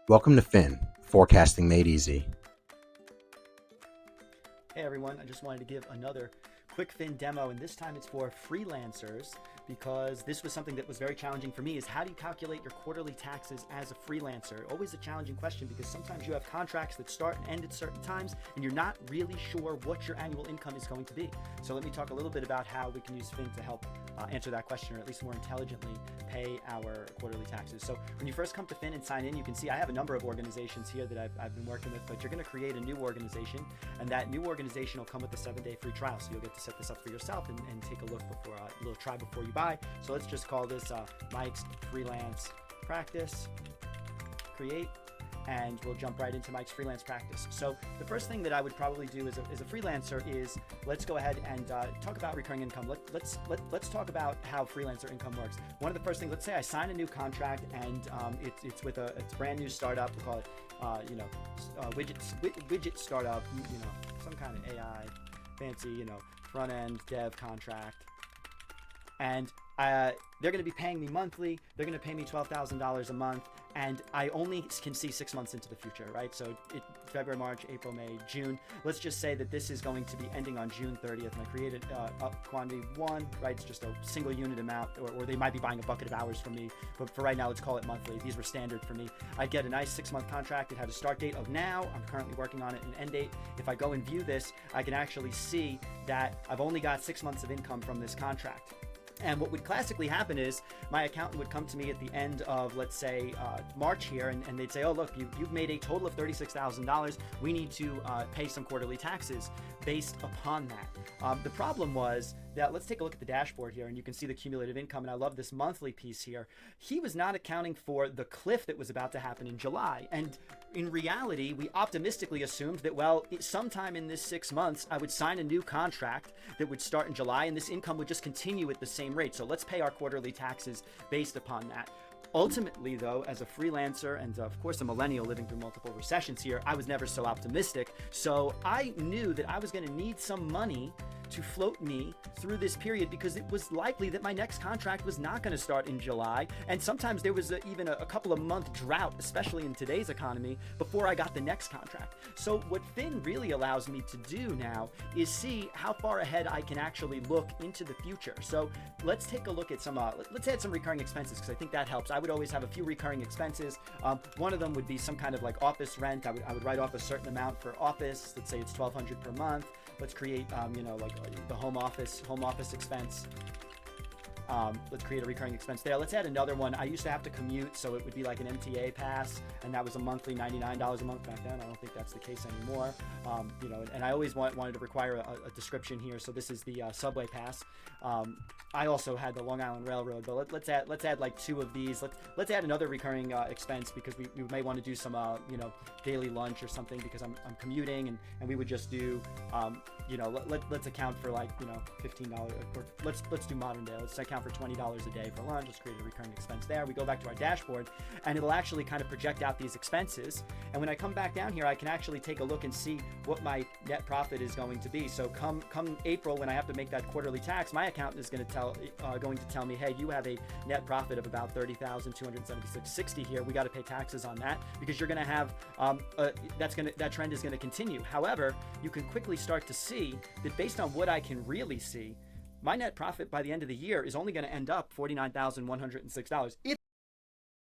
Welcome to Fin, Forecasting Made Easy. Hey everyone, I just wanted to give another quick Fin demo, and this time it's for freelancers, because this was something that was very challenging for me. Is how do you calculate your quarterly taxes as a freelancer? Always a challenging question, because sometimes you have contracts that start and end at certain times and you're not really sure what your annual income is going to be. So let me talk a little bit about how we can use Fin to help answer that question, or at least more intelligently pay our quarterly taxes. So when you first come to Fin and sign in, you can see I have a number of organizations here that I've been working with, but you're going to create a new organization, and that new organization will come with a 7-day free trial. So you'll get to set this up for yourself and take a look before a little try before you buy. So let's just call this Mike's Freelance Practice, create, and we'll jump right into Mike's Freelance Practice. So the first thing that I would probably do as a freelancer is let's go ahead and talk about recurring income. Let's talk about how freelancer income works. One of the first things, let's say I sign a new contract and it's with a brand new startup. We'll call it widget startup. Some kind of AI fancy front end dev contract. And they're going to be paying me monthly. They're going to pay me $12,000 a month, and I only can see 6 months into the future, right? So February, March, April, May, June. Let's just say that this is going to be ending on June 30th, and I created up quantity 1, right? It's just a single unit amount, or they might be buying a bucket of hours from me, but for right now, let's call it monthly. These were standard for me. I'd get a nice 6-month contract. It had a start date of now. I'm currently working on it, an end date. If I go and view this, I can actually see that I've only got 6 months of income from this contract. And what would classically happen is my accountant would come to me at the end of, let's say, March here, and they'd say, oh, look, you've made a total of $36,000. We need to pay some quarterly taxes based upon that. The problem was that, let's take a look at the dashboard here, and you can see the cumulative income, and I love this monthly piece here. He was not accounting for the cliff that was about to happen in July. And in reality, we optimistically assumed that, well, sometime in this 6 months, I would sign a new contract that would start in July, and this income would just continue at the same rate. So let's pay our quarterly taxes based upon that. Ultimately, though, as a freelancer and of course a millennial living through multiple recessions here, I was never so optimistic. So I knew that I was going to need some money to float me through this period, because it was likely that my next contract was not going to start in July, and sometimes there was even a couple of month drought, especially in today's economy, before I got the next contract. So what Fin really allows me to do now is see how far ahead I can actually look into the future. So let's take a look at some let's add some recurring expenses, because I think that helps. I would always have a few recurring expenses. One of them would be some kind of like office rent. I would write off a certain amount for office. Let's say it's $1,200 per month. Let's create like the home office expense. Let's create a recurring expense there. Let's add another one. I used to have to commute, so it would be like an MTA pass, and that was a monthly $99 a month back then. I don't think that's the case anymore. And I always wanted to require a description here. So this is the subway pass. I also had the Long Island Railroad, but let's add like 2 of these. Let's add another recurring expense, because we may want to do some daily lunch or something, because I'm commuting, and we would just do let's account for like $15, or let's do modern day. Let's account for $20 a day for lunch. Let's create a recurring expense there. We go back to our dashboard, and it'll actually kind of project out these expenses. And when I come back down here, I can actually take a look and see what my net profit is going to be. So come April, when I have to make that quarterly tax, my accountant is going to tell me, hey, you have a net profit of about $30,276.60 here. We got to pay taxes on that, because you're going to have that trend is going to continue. However, you can quickly start to see that based on what I can really see, my net profit by the end of the year is only going to end up $49,106